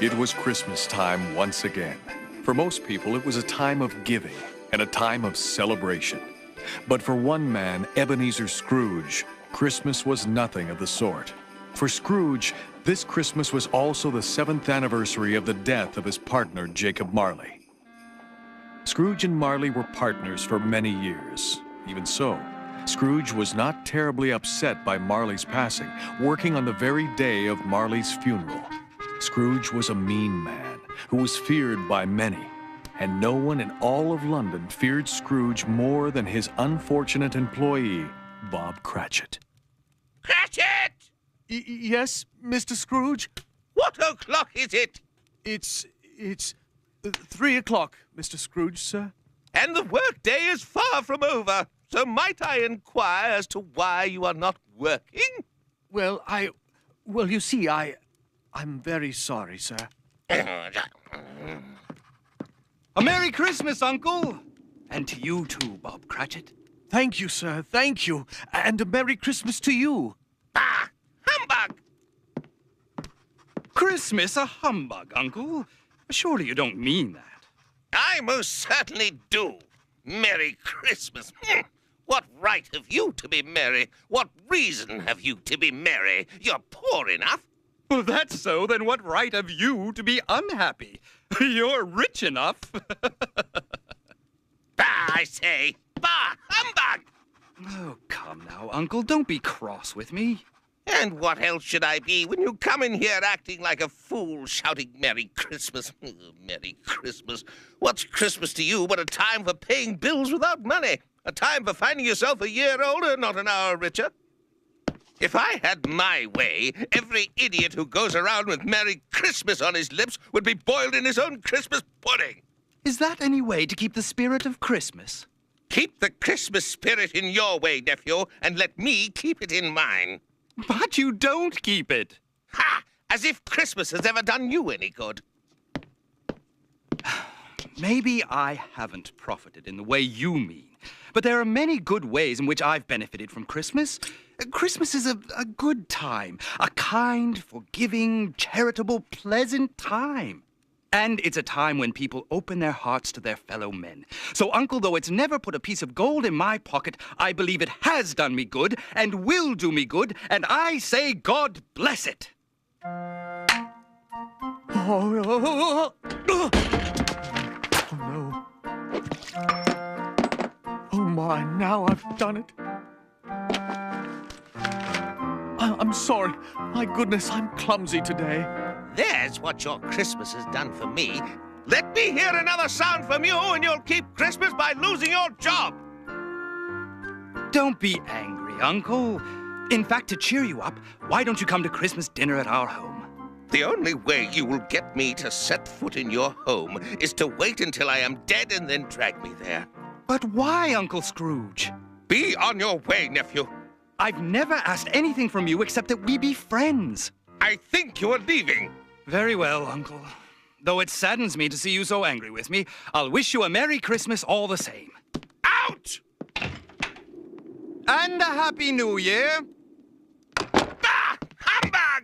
It was Christmas time once again. For most people, it was a time of giving and a time of celebration. But for one man, Ebenezer Scrooge, Christmas was nothing of the sort. For Scrooge, this Christmas was also the 7th anniversary of the death of his partner, Jacob Marley. Scrooge and Marley were partners for many years. Even so, Scrooge was not terribly upset by Marley's passing, working on the very day of Marley's funeral. Scrooge was a mean man who was feared by many, and no one in all of London feared Scrooge more than his unfortunate employee, Bob Cratchit. Cratchit! Yes, Mr. Scrooge? What o'clock is it? It's 3 o'clock, Mr. Scrooge, sir. And the workday is far from over, so might I inquire as to why you are not working? Well, you see, I'm very sorry, sir. A Merry Christmas, Uncle! And to you too, Bob Cratchit. Thank you, sir, thank you. And a Merry Christmas to you. Bah! Humbug! Christmas a humbug, Uncle? Surely you don't mean that. I most certainly do. Merry Christmas. What right have you to be merry? What reason have you to be merry? You're poor enough. Well, that's so. Then what right have you to be unhappy? You're rich enough. Bah, I say. Bah, humbug! Oh, come now, Uncle. Don't be cross with me. And what else should I be when you come in here acting like a fool, shouting Merry Christmas? Merry Christmas. What's Christmas to you but a time for paying bills without money? A time for finding yourself a year older, not an hour richer? If I had my way, every idiot who goes around with Merry Christmas on his lips would be boiled in his own Christmas pudding. Is that any way to keep the spirit of Christmas? Keep the Christmas spirit in your way, nephew, and let me keep it in mine. But you don't keep it. Ha! As if Christmas has ever done you any good. Maybe I haven't profited in the way you mean, but there are many good ways in which I've benefited from Christmas. Christmas is a good time, a kind, forgiving, charitable, pleasant time. And it's a time when people open their hearts to their fellow men. So, Uncle, though it's never put a piece of gold in my pocket, I believe it has done me good and will do me good, and I say God bless it. Oh, no. Oh, my, now I've done it. I'm sorry. My goodness, I'm clumsy today. There's what your Christmas has done for me. Let me hear another sound from you and you'll keep Christmas by losing your job. Don't be angry, Uncle. In fact, to cheer you up, why don't you come to Christmas dinner at our home? The only way you will get me to set foot in your home is to wait until I am dead and then drag me there. But why, Uncle Scrooge? Be on your way, nephew. I've never asked anything from you except that we be friends. I think you are leaving. Very well, Uncle. Though it saddens me to see you so angry with me, I'll wish you a Merry Christmas all the same. Out! And a Happy New Year. Bah! Humbug!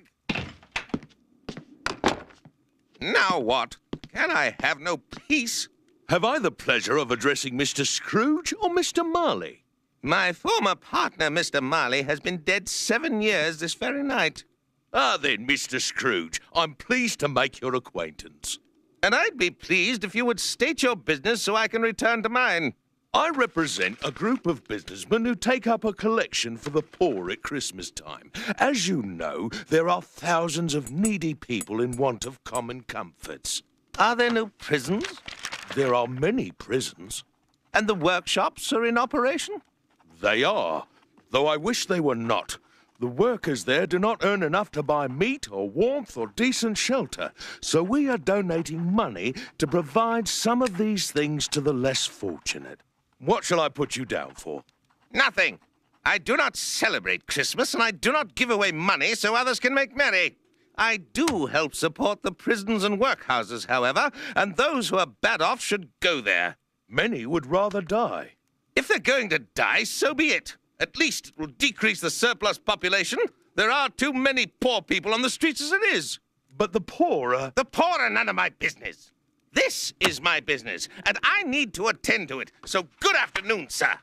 Now what? Can I have no peace? Have I the pleasure of addressing Mr. Scrooge or Mr. Marley? My former partner, Mr. Marley, has been dead 7 years this very night. Ah, then, Mr. Scrooge, I'm pleased to make your acquaintance. And I'd be pleased if you would state your business so I can return to mine. I represent a group of businessmen who take up a collection for the poor at Christmas time. As you know, there are thousands of needy people in want of common comforts. Are there no prisons? There are many prisons. And the workshops are in operation? They are, though I wish they were not. The workers there do not earn enough to buy meat or warmth or decent shelter, so we are donating money to provide some of these things to the less fortunate. What shall I put you down for? Nothing. I do not celebrate Christmas, and I do not give away money so others can make merry. I do help support the prisons and workhouses, however, and those who are bad off should go there. Many would rather die. If they're going to die, so be it. At least it will decrease the surplus population. There are too many poor people on the streets as it is. But the poor are... The poor are none of my business. This is my business, and I need to attend to it. So good afternoon, sir.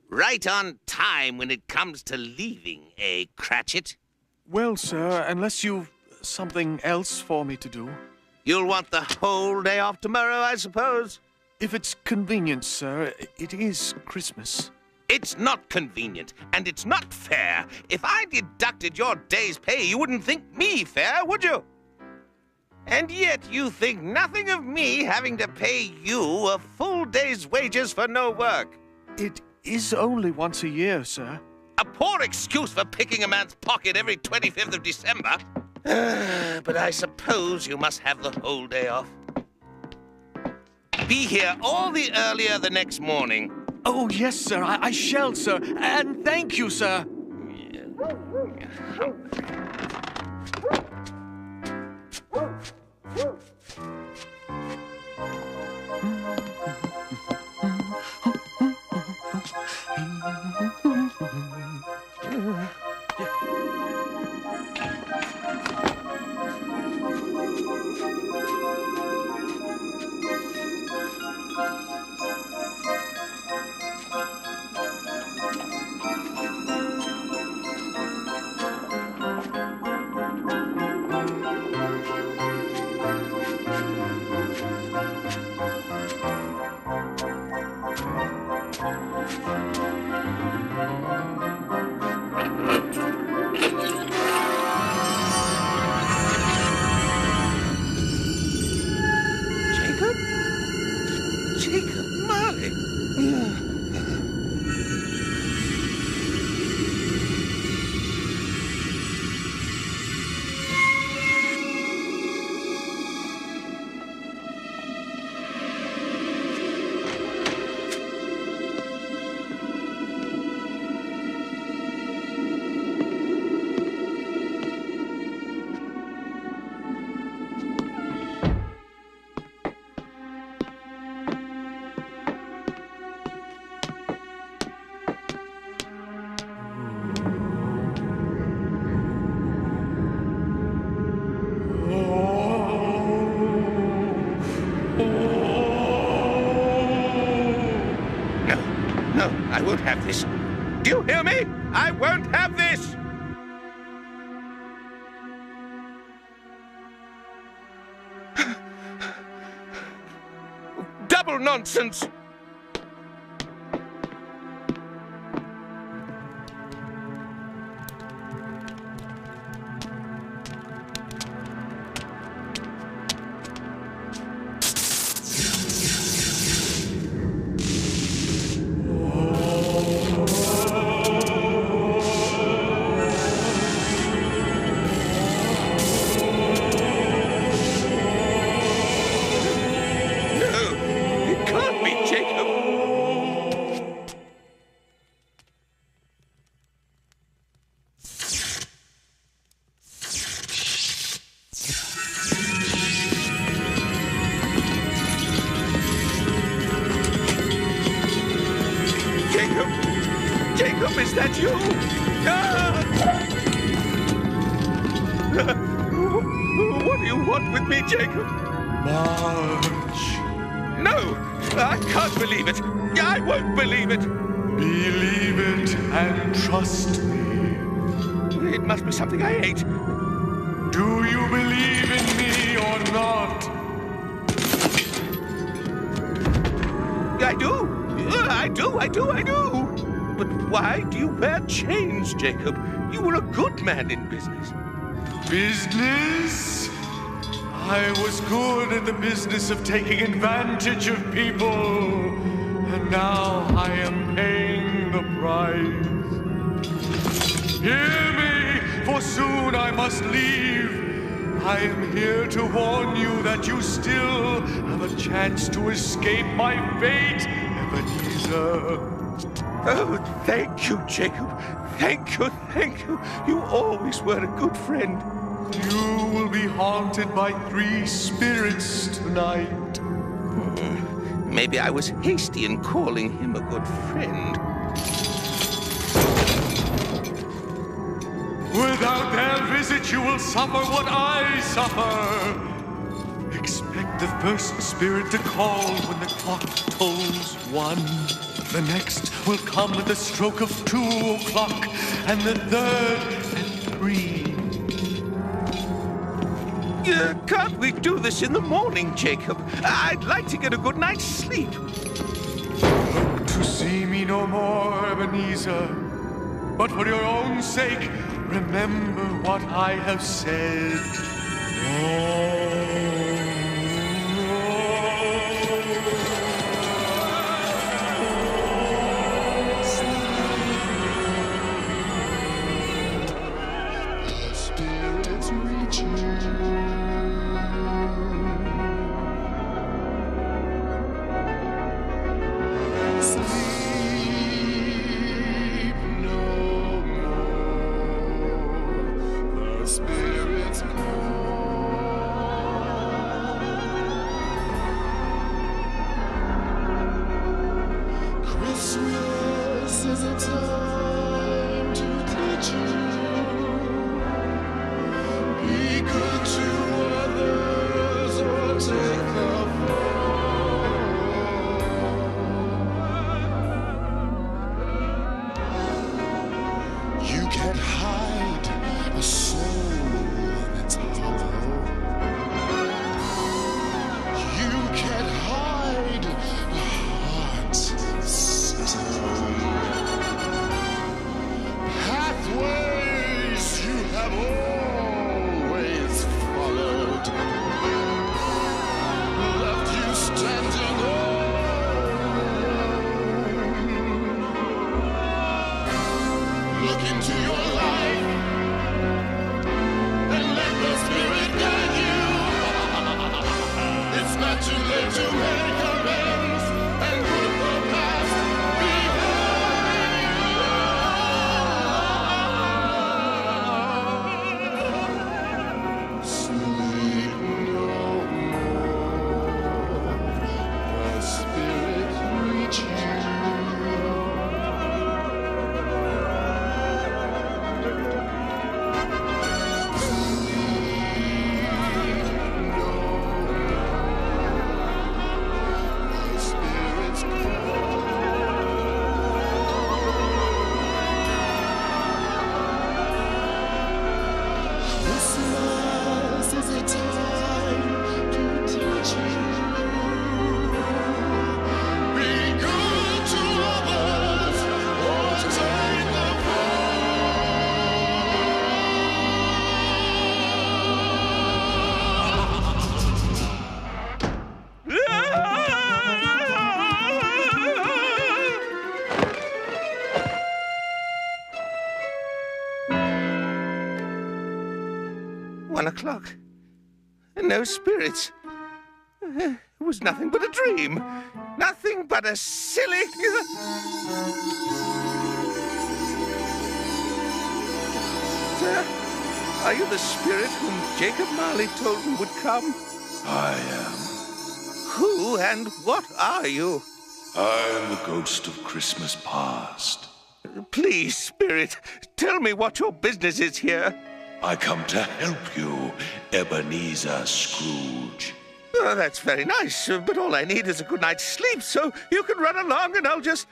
Right on time when it comes to leaving, eh, Cratchit? Well, sir, unless you've something else for me to do. You'll want the whole day off tomorrow, I suppose? If it's convenient, sir, it is Christmas. It's not convenient, and it's not fair. If I deducted your day's pay, you wouldn't think me fair, would you? And yet you think nothing of me having to pay you a full day's wages for no work. It is only once a year, sir. A poor excuse for picking a man's pocket every 25th of December. But I suppose you must have the whole day off. Be here all the earlier the next morning. Oh, yes, sir, I shall, sir. And thank you, sir. Jacob Marley. No, I won't have this. Do you hear me? I won't have this! Double nonsense! Jacob! Jacob, is that you? Ah! What do you want with me, Jacob? March. No! I can't believe it! I won't believe it! Believe it and trust me. It must be something I ate. Do you believe in me or not? I do! I do! But why do you wear chains, Jacob? You were a good man in business. Business? I was good at the business of taking advantage of people. And now I am paying the price. Hear me, for soon I must leave. I am here to warn you that you still have a chance to escape my fate, Ebenezer. Oh, thank you, Jacob. Thank you. You always were a good friend. You will be haunted by 3 spirits tonight. Maybe I was hasty in calling him a good friend. Without their visit, you will suffer what I suffer. Expect the first spirit to call when the clock tolls 1. The next will come at the stroke of 2 o'clock, and the third at 3. Can't we do this in the morning, Jacob? I'd like to get a good night's sleep. Hope to see me no more, Ebenezer. But for your own sake, remember what I have said. O'clock. No spirits. It was nothing but a dream. Nothing but a silly... Sir, are you the spirit whom Jacob Marley told me would come? I am. Who and what are you? I am the ghost of Christmas past. Please, Spirit, tell me what your business is here. I come to help you, Ebenezer Scrooge. Oh, that's very nice, but all I need is a good night's sleep, so you can run along and I'll just...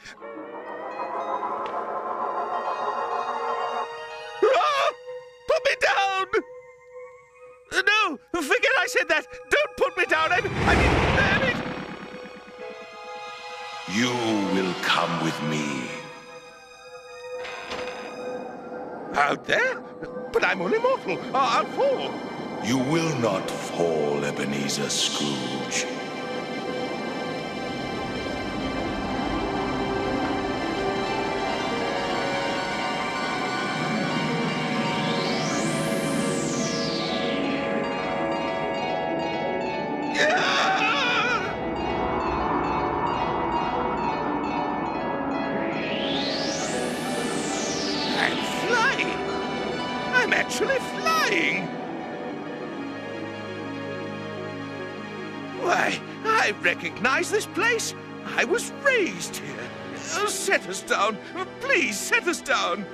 Ah! Put me down! No, forget I said that. Don't put me down. I mean... You will come with me. Out there? But I'm only mortal. I'll fall. You will not fall, Ebenezer Scrooge. I'm flying. I'm actually flying. Why, I recognize this place. I was raised here. Set us down. Please, set us down.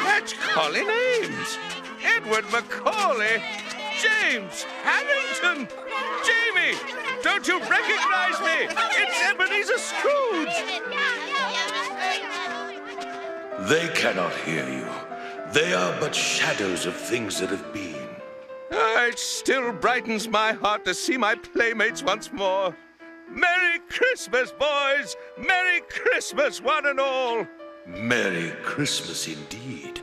That's Colin Ames, Edward Macaulay, James Harrington. Jamie, don't you recognize me? It's Ebenezer Scrooge. They cannot hear you. They are but shadows of things that have been. It still brightens my heart to see my playmates once more. Merry Christmas, boys! Merry Christmas, one and all! Merry Christmas indeed.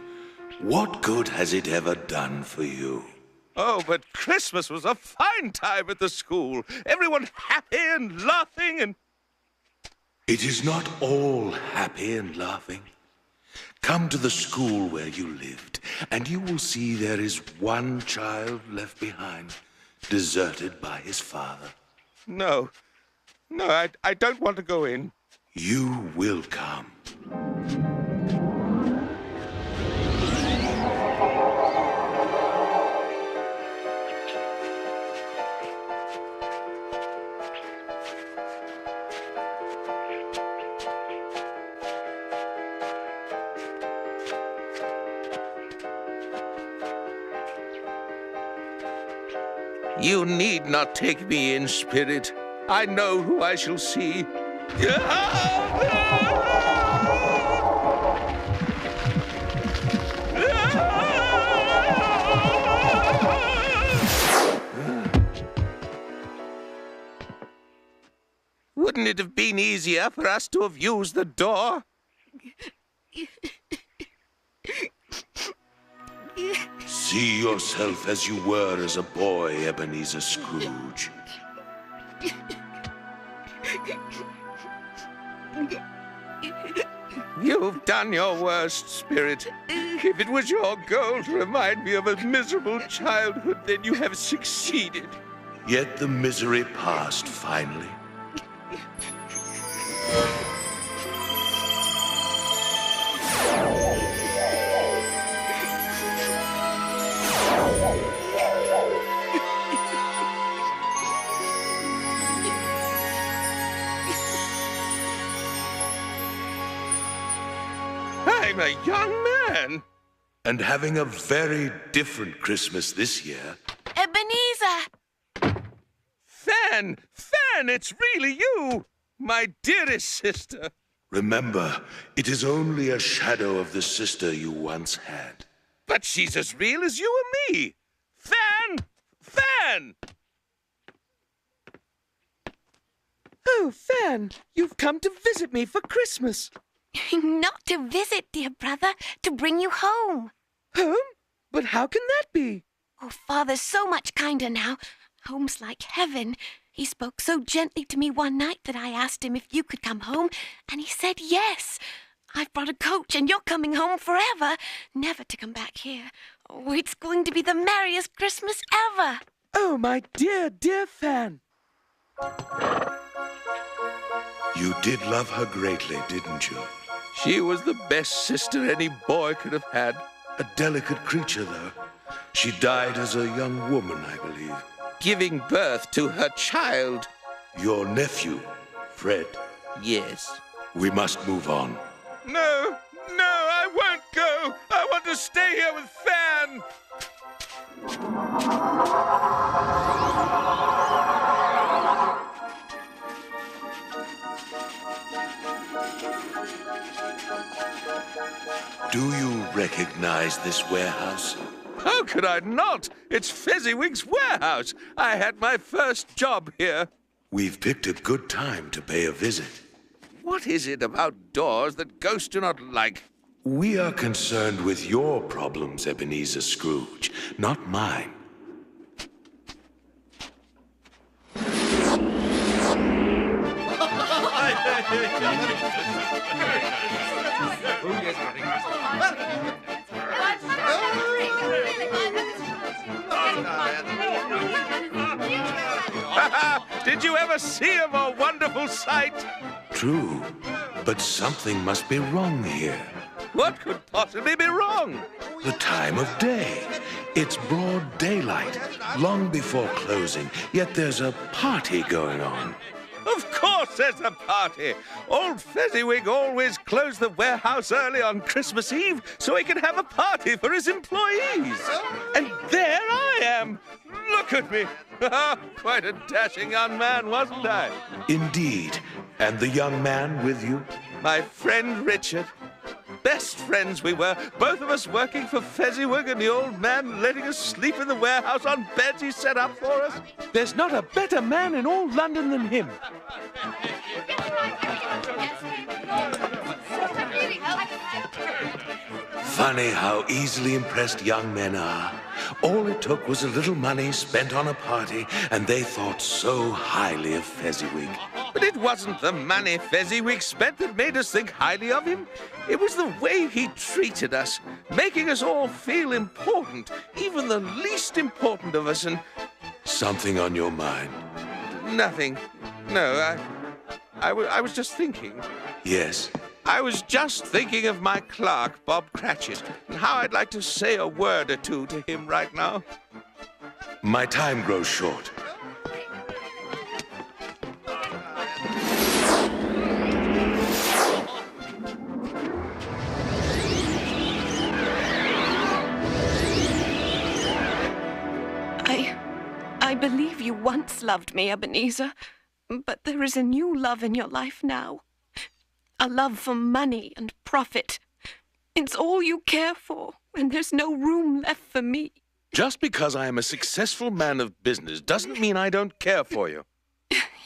What good has it ever done for you? Oh, but Christmas was a fine time at the school. Everyone happy and laughing and... It is not all happy and laughing. Come to the school where you lived, and you will see there is one child left behind, deserted by his father. No, I don't want to go in. You will come. You need not take me in, Spirit. I know who I shall see. Wouldn't it have been easier for us to have used the door? See yourself as you were as a boy, Ebenezer Scrooge. You've done your worst, Spirit. If it was your goal to remind me of a miserable childhood, then you have succeeded. Yet the misery passed finally. I'm a young man. And having a very different Christmas this year. Ebenezer! Fan, it's really you, my dearest sister. Remember, it is only a shadow of the sister you once had. But she's as real as you and me. Fan! Oh, Fan, you've come to visit me for Christmas. Not to visit, dear brother, to bring you home. Home? But how can that be? Oh, Father's so much kinder now. Home's like heaven. He spoke so gently to me one night that I asked him if you could come home, and he said yes. I've brought a coach, and you're coming home forever, never to come back here. Oh, it's going to be the merriest Christmas ever. Oh, my dear, dear Fan. You did love her greatly, didn't you? She was the best sister any boy could have had. A delicate creature, though. She died as a young woman, I believe. Giving birth to her child. Your nephew, Fred. Yes. We must move on. No, I won't go. I want to stay here with Fan. Do you recognize this warehouse? How could I not? It's Fezziwig's warehouse. I had my first job here. We've picked a good time to pay a visit. What is it about doors that ghosts do not like? We are concerned with your problems, Ebenezer Scrooge, not mine. Did you ever see a more wonderful sight? True, but something must be wrong here. What could possibly be wrong? The time of day. It's broad daylight, long before closing, yet there's a party going on. Of course there's a party. Old Fezziwig always closed the warehouse early on Christmas Eve so he could have a party for his employees. And there I am. Look at me. Quite a dashing young man, wasn't I? Indeed. And the young man with you? My friend Richard. Best friends we were, both of us working for Fezziwig and the old man letting us sleep in the warehouse on beds he set up for us. There's not a better man in all London than him. Funny how easily impressed young men are. All it took was a little money spent on a party, and they thought so highly of Fezziwig. But it wasn't the money Fezziwig spent that made us think highly of him. It was the way he treated us, making us all feel important, even the least important of us, and... Something on your mind? Nothing. No, I was just thinking. Yes? I was just thinking of my clerk, Bob Cratchit, and how I'd like to say a word or two to him right now. My time grows short. I believe you once loved me, Ebenezer, but there is a new love in your life now. A love for money and profit. It's all you care for, and there's no room left for me. Just because I am a successful man of business doesn't mean I don't care for you.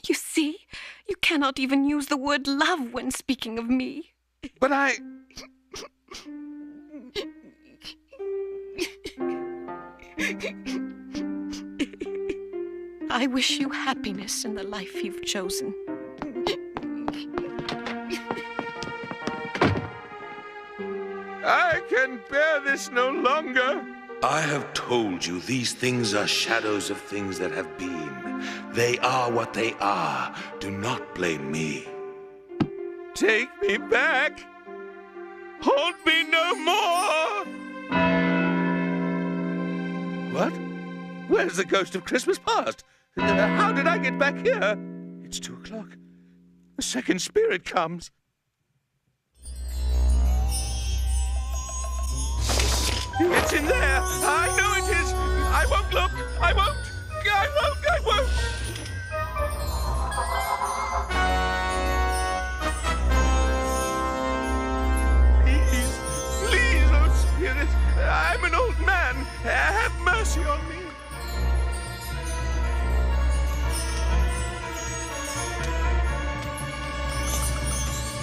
You see, you cannot even use the word love when speaking of me. But I... I wish you happiness in the life you've chosen. I can bear this no longer. I have told you these things are shadows of things that have been. They are what they are. Do not blame me. Take me back. Hold me no more. What? Where's the ghost of Christmas past? How did I get back here? It's 2 o'clock. The second spirit comes. It's in there. I know it is. I won't look. I won't. I won't. Please, oh spirit. I'm an old man. Have mercy on me.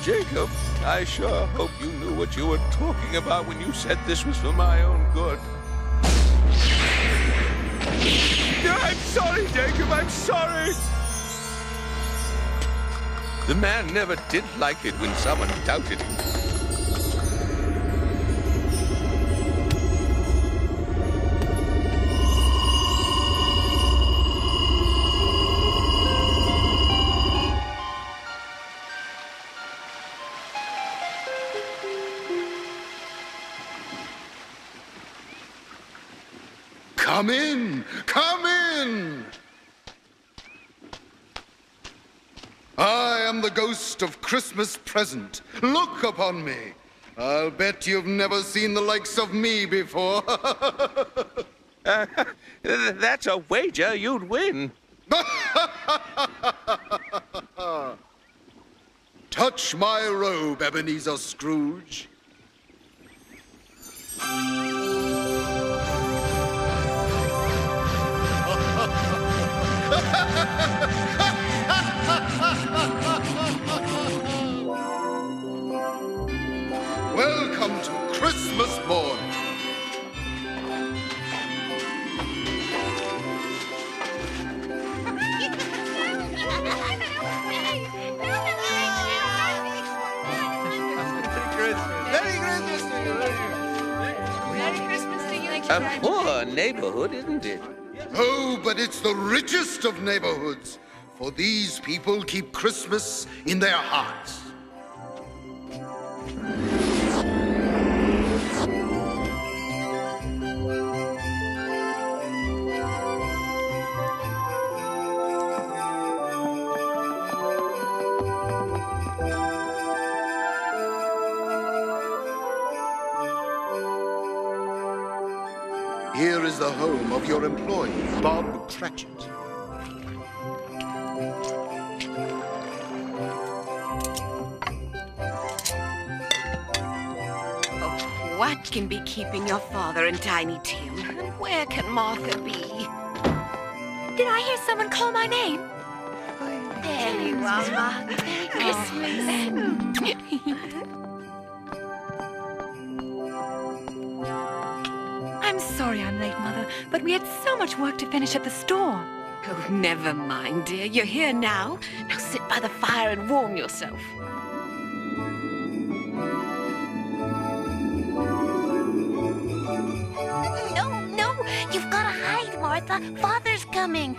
Jacob, I sure hope you knew what you were talking about when you said this was for my own good. I'm sorry, Jacob, I'm sorry. The man never did like it when someone doubted him. Come in! Come in! I am the ghost of Christmas present. Look upon me. I'll bet you've never seen the likes of me before. That's a wager you'd win. Touch my robe, Ebenezer Scrooge. Welcome to Christmas morning. A poor neighborhood, isn't it? Oh, but it's the richest of neighborhoods, for these people keep Christmas in their hearts. Here is the home of your employee, Bob Cratchit. Oh, what can be keeping your father and Tiny Tim? And where can Martha be? Did I hear someone call my name? There you are, Martha. Merry Christmas. I'm sorry I'm late, Mother, but we had so much work to finish at the store. Oh, never mind, dear. You're here now. Now sit by the fire and warm yourself. No, you've got to hide, Martha. Father's coming.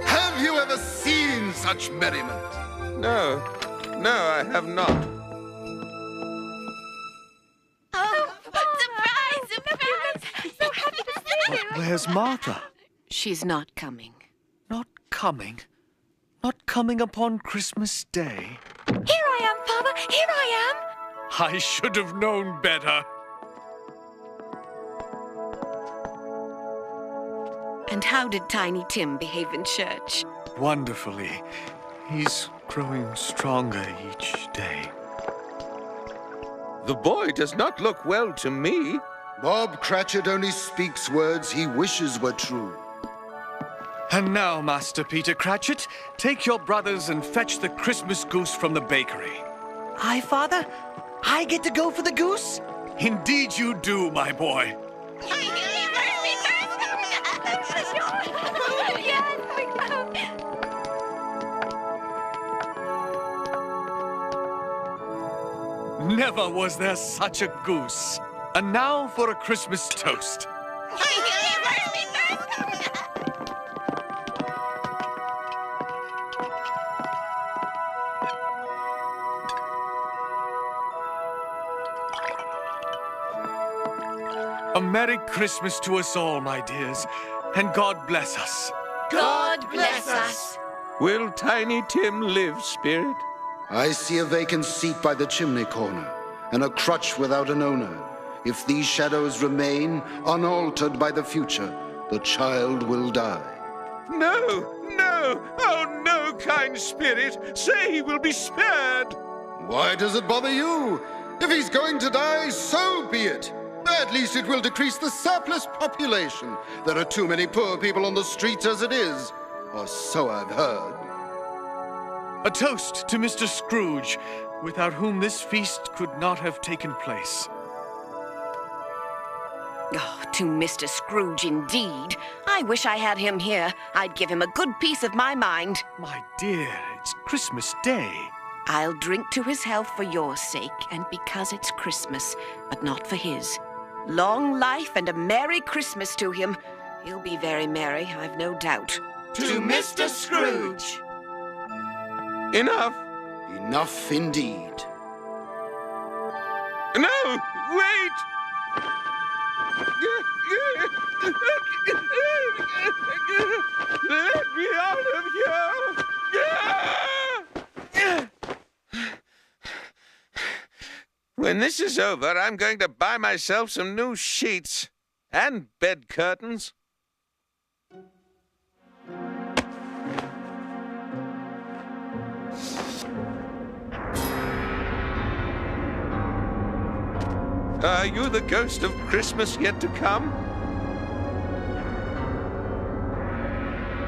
Have you ever seen such merriment? No, I have not. Oh, surprise! So happy to see you. Where's Martha? She's not coming. Not coming? Not coming upon Christmas Day? Here I am, Father! Here I am! I should have known better. And how did Tiny Tim behave in church? Wonderfully. He's growing stronger each day. The boy does not look well to me. Bob Cratchit only speaks words he wishes were true. And now, Master Peter Cratchit, take your brothers and fetch the Christmas goose from the bakery. I, Father? I get to go for the goose? Indeed you do, my boy. Never was there such a goose. And now for a Christmas toast. A Merry Christmas to us all, my dears, and God bless us. God bless us. Will Tiny Tim live, Spirit? I see a vacant seat by the chimney corner, and a crutch without an owner. If these shadows remain unaltered by the future, the child will die. No! Oh, no, kind spirit! Say he will be spared! Why does it bother you? If he's going to die, so be it. At least it will decrease the surplus population. There are too many poor people on the streets as it is. Or so I've heard. A toast to Mr. Scrooge, without whom this feast could not have taken place. Oh, to Mr. Scrooge, indeed. I wish I had him here. I'd give him a good piece of my mind. My dear, it's Christmas Day. I'll drink to his health for your sake, and because it's Christmas, but not for his. Long life and a Merry Christmas to him. He'll be very merry, I've no doubt. To Mr. Scrooge! Enough! Enough indeed. No, wait! Let me out of here! When this is over, I'm going to buy myself some new sheets and bed curtains. Are you the ghost of Christmas yet to come?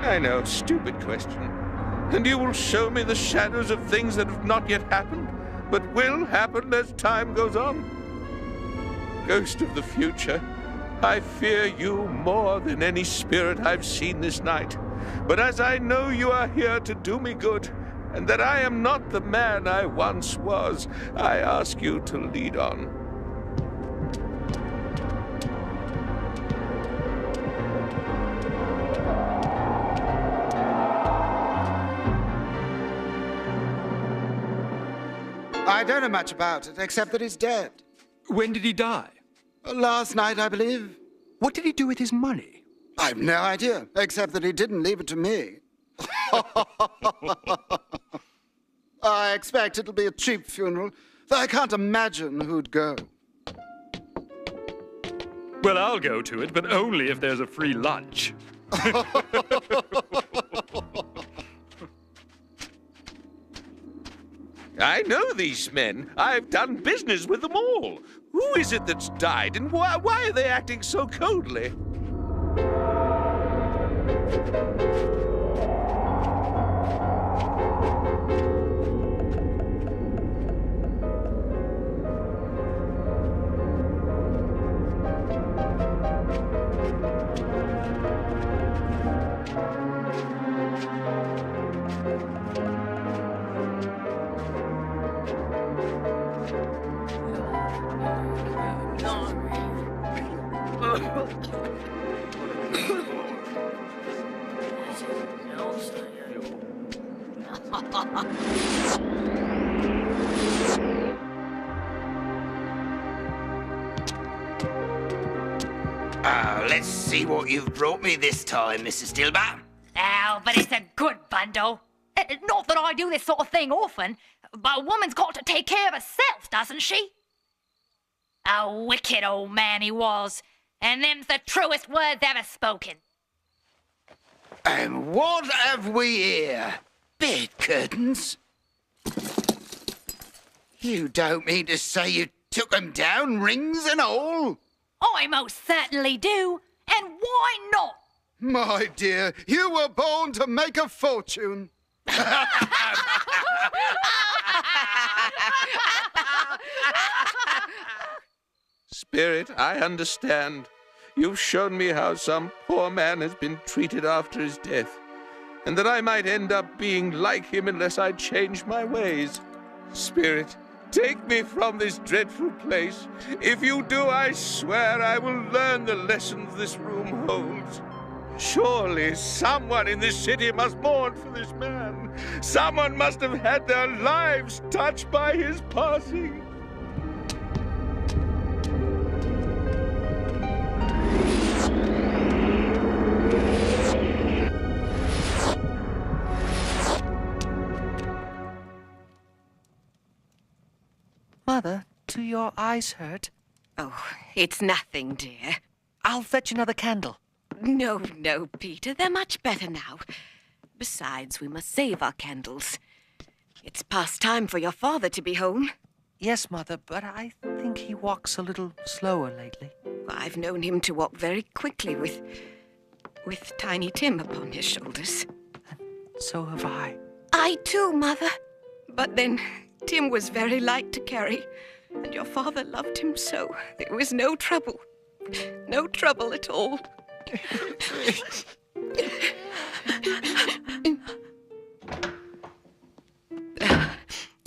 I know, stupid question. And you will show me the shadows of things that have not yet happened, but will happen as time goes on? Ghost of the future, I fear you more than any spirit I've seen this night. But as I know you are here to do me good, and that I am not the man I once was, I ask you to lead on. I don't know much about it, except that he's dead. When did he die? Last night, I believe. What did he do with his money? I've no idea, except that he didn't leave it to me. I expect it'll be a cheap funeral, though I can't imagine who'd go. Well, I'll go to it, but only if there's a free lunch. I know these men. I've done business with them all. Who is it that's died, and why are they acting so coldly? Let's see what you've brought me this time, Mrs. Dilber. Oh, but it's a good bundle. Not that I do this sort of thing often, but a woman's got to take care of herself, doesn't she? A wicked old man he was, and them's the truest words ever spoken. And what have we here? Bed curtains? You don't mean to say you took them down, rings and all? I most certainly do, and why not? My dear, you were born to make a fortune. Spirit, I understand. You've shown me how some poor man has been treated after his death, and that I might end up being like him unless I change my ways. Spirit, take me from this dreadful place. If you do, I swear I will learn the lessons this room holds. Surely someone in this city must mourn for this man. Someone must have had their lives touched by his passing. Mother, do your eyes hurt? Oh, it's nothing, dear. I'll fetch another candle. No, no, Peter, they're much better now. Besides, we must save our candles. It's past time for your father to be home. Yes, Mother, but I think he walks a little slower lately. I've known him to walk very quickly with Tiny Tim upon his shoulders. And so have I. I too, Mother. But then Tim was very light to carry, and your father loved him so. There was no trouble. No trouble at all.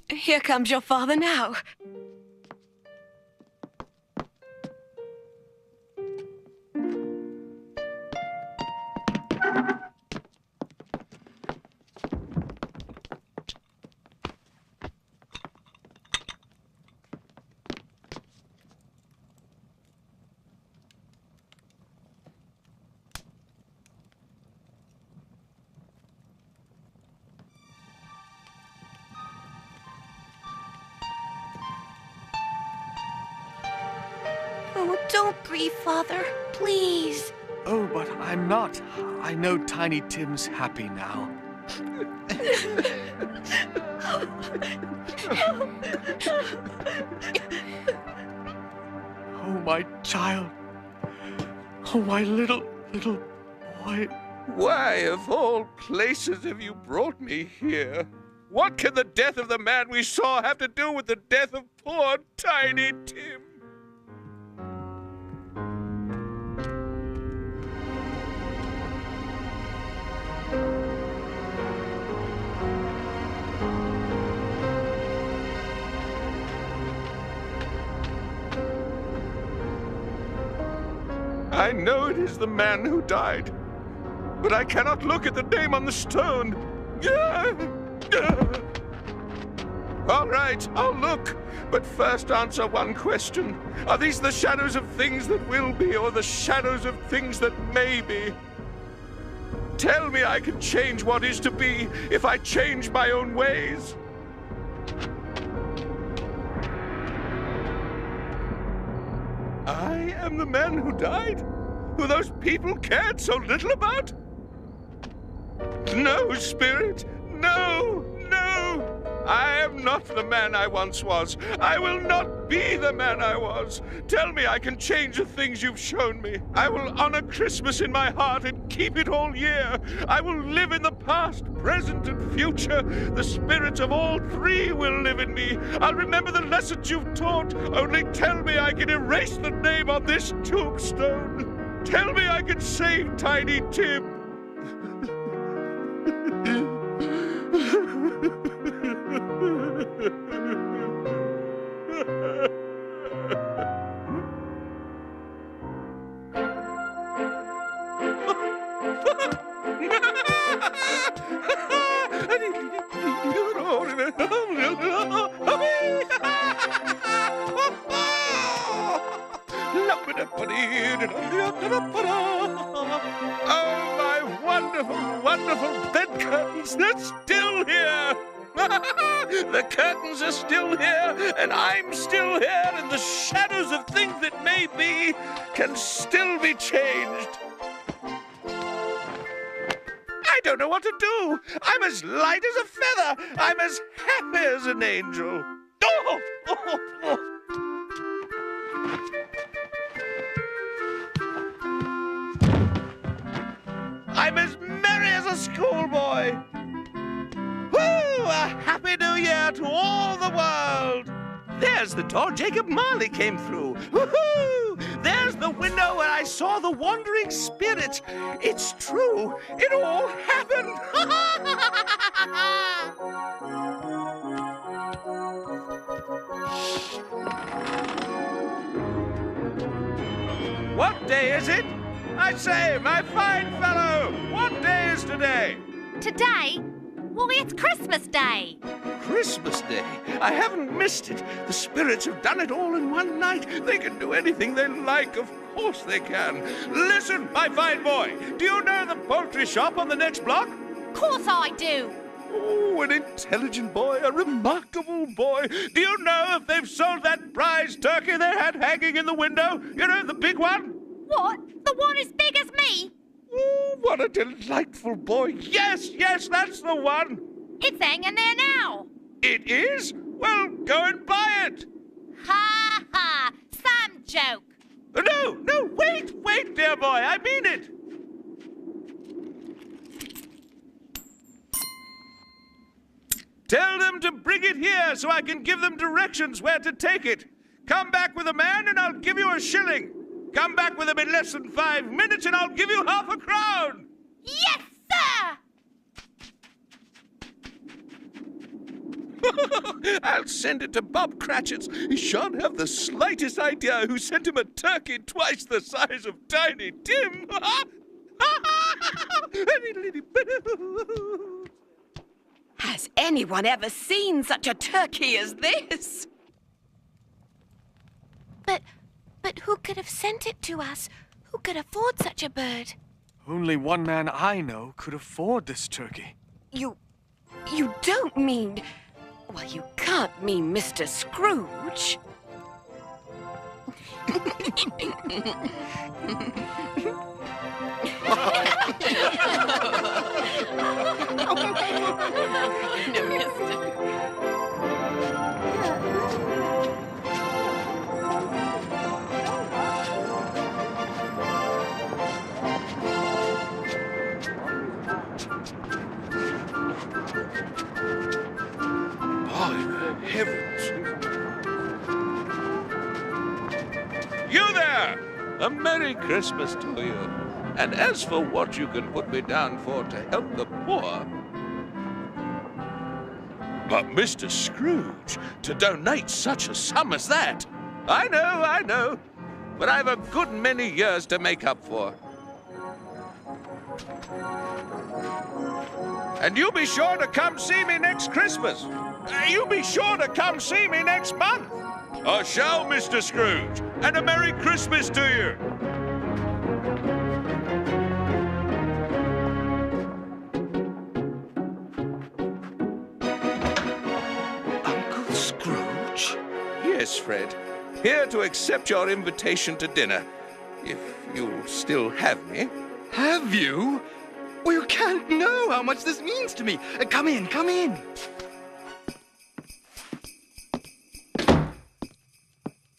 Here comes your father now. Don't grieve, Father. Please. Oh, but I'm not. I know Tiny Tim's happy now. Oh, my child. Oh, my little boy. Why, of all places, have you brought me here? What can the death of the man we saw have to do with the death of poor Tiny Tim? I know it is the man who died, but I cannot look at the name on the stone. All right, I'll look, but first answer one question. Are these the shadows of things that will be, or the shadows of things that may be? Tell me I can change what is to be if I change my own ways. I am the man who died? Who those people cared so little about? No, Spirit, no, no! I am not the man I once was. I will not be the man I was. Tell me I can change the things you've shown me. I will honor Christmas in my heart and keep it all year. I will live in the past, present, and future. The spirits of all three will live in me. I'll remember the lessons you've taught. Only tell me I can erase the name on this tombstone. Tell me I can save Tiny Tim. Oh, my wonderful, wonderful bed curtains, they're still here. The curtains are still here, and I'm still here, and the shadows of things that may be can still be changed. I don't know what to do. I'm as light as a feather. I'm as happy as an angel. Oh! Oh! Oh! I'm as merry as a schoolboy. Woo! A happy new year to all the world. There's the door Jacob Marley came through. Woohoo! There's the window where I saw the wandering spirit. It's true. It all happened. What day is it? I say, my fine fellow, what day is today? Today? Well, it's Christmas Day. Christmas Day? I haven't missed it. The spirits have done it all in one night. They can do anything they like. Of course they can. Listen, my fine boy, do you know the poultry shop on the next block? Of course I do. Oh, an intelligent boy, a remarkable boy. Do you know if they've sold that prize turkey they had hanging in the window? You know, the big one? What? The one as big as me? Oh, what a delightful boy. Yes, yes, that's the one. It's hanging there now. It is? Well, go and buy it. Ha ha! Some joke. No, wait, dear boy, I mean it. Tell them to bring it here so I can give them directions where to take it. Come back with a man and I'll give you a shilling. Come back with him in less than 5 minutes and I'll give you half a crown. Yes, sir! I'll send it to Bob Cratchit's. He shan't have the slightest idea who sent him a turkey twice the size of Tiny Tim. Has anyone ever seen such a turkey as this? But who could have sent it to us? Who could afford such a bird? Only one man I know could afford this turkey. You don't mean... Well, you can't mean Mr. Scrooge. By heavens! You there! A Merry Christmas to you. And as for what you can put me down for to help the poor... But, Mr. Scrooge, to donate such a sum as that... I know. But I've a good many years to make up for. And you be sure to come see me next Christmas. You be sure to come see me next month. I shall, Mr. Scrooge. And a Merry Christmas to you. Uncle Scrooge? Yes, Fred. Here to accept your invitation to dinner. If you'll still have me. Have you? Well, you can't know how much this means to me. Come in.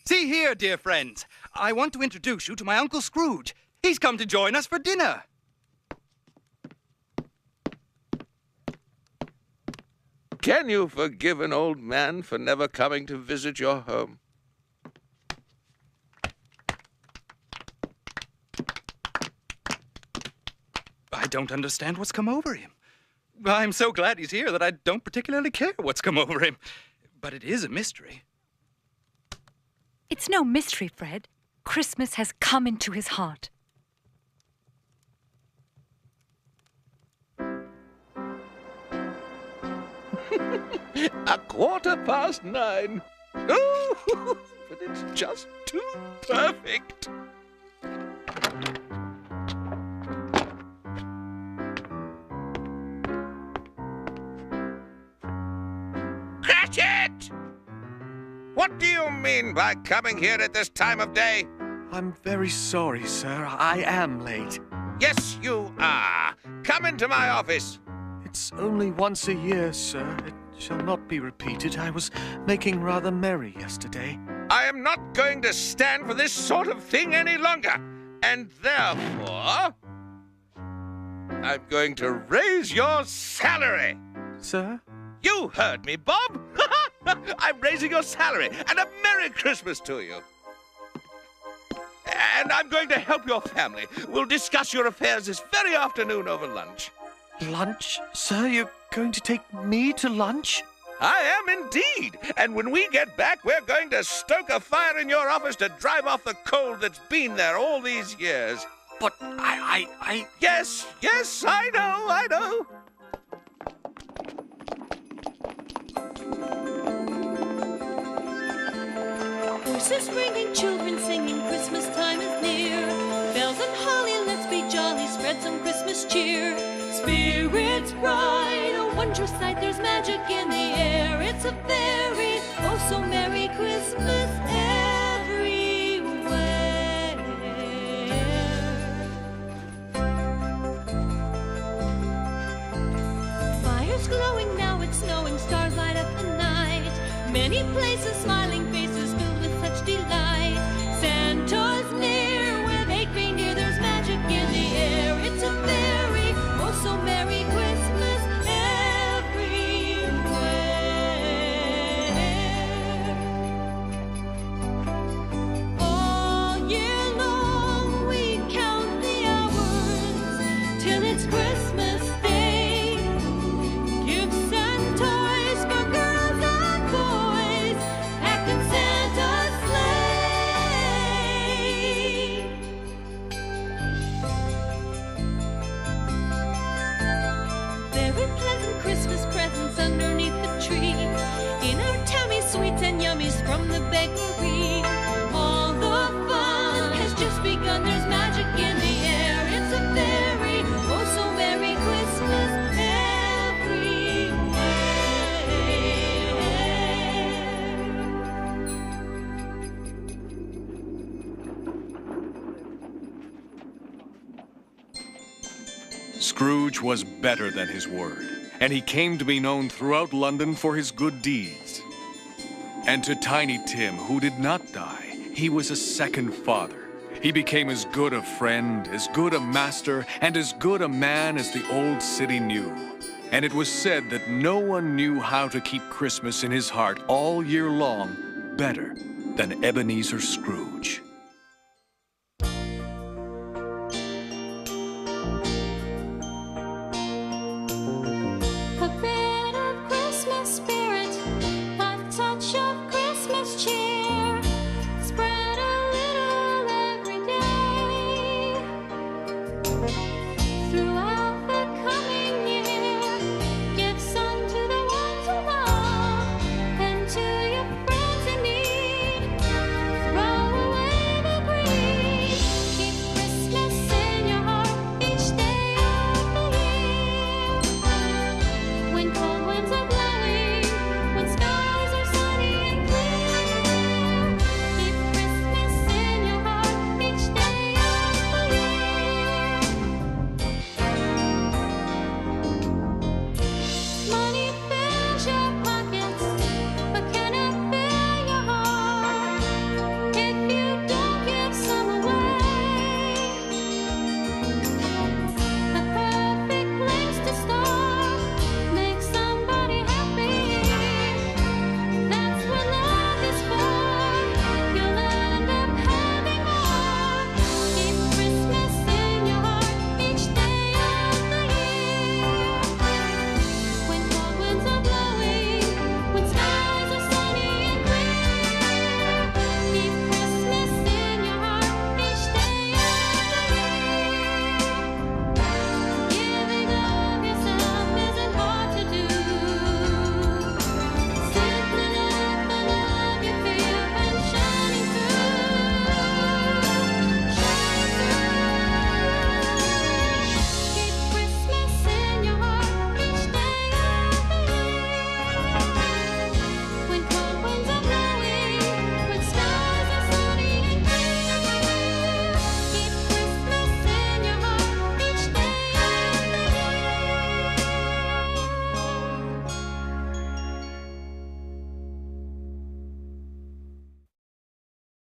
See here, dear friends. I want to introduce you to my Uncle Scrooge. He's come to join us for dinner. Can you forgive an old man for never coming to visit your home? I don't understand what's come over him. I'm so glad he's here that I don't particularly care what's come over him. But it is a mystery. It's no mystery, Fred. Christmas has come into his heart. A 9:15. Oh, but it's just too perfect. Cratchit! What do you mean by coming here at this time of day? I'm very sorry, sir. I am late. Yes, you are. Come into my office. It's only once a year, sir. It shall not be repeated. I was making rather merry yesterday. I am not going to stand for this sort of thing any longer. And therefore, I'm going to raise your salary. Sir? You heard me, Bob. I'm raising your salary, and a Merry Christmas to you. And I'm going to help your family. We'll discuss your affairs this very afternoon over lunch. Lunch? Sir, you're going to take me to lunch? I am indeed. And when we get back, we're going to stoke a fire in your office to drive off the cold that's been there all these years. But Yes, I know. Voices ringing, children singing, Christmas time is near. Bells and holly, let's be jolly, spread some Christmas cheer. Spirits bright, a wondrous sight, there's magic in the air. It's a very, oh so merry Christmas everywhere. Fires glowing, now it's snowing, stars light up the night. Many places, smiling faces filled with such delight. Santa's near, with 8 reindeer, there's magic in the air. It's a very, oh so merry Christmas everywhere. All year long we count the hours till it's Christmas Day. Gifts and toys for girls and boys packed in Santa's sleigh. Very pleasant Christmas presents underneath the tree. In our Tammy sweets and yummies from the bakery. All the fun has just begun. There's magic in the air. It's a very, oh so merry Christmas everywhere. Scrooge was better than his word, and he came to be known throughout London for his good deeds. And to Tiny Tim, who did not die, he was a second father. He became as good a friend, as good a master, and as good a man as the old city knew. And it was said that no one knew how to keep Christmas in his heart all year long better than Ebenezer Scrooge.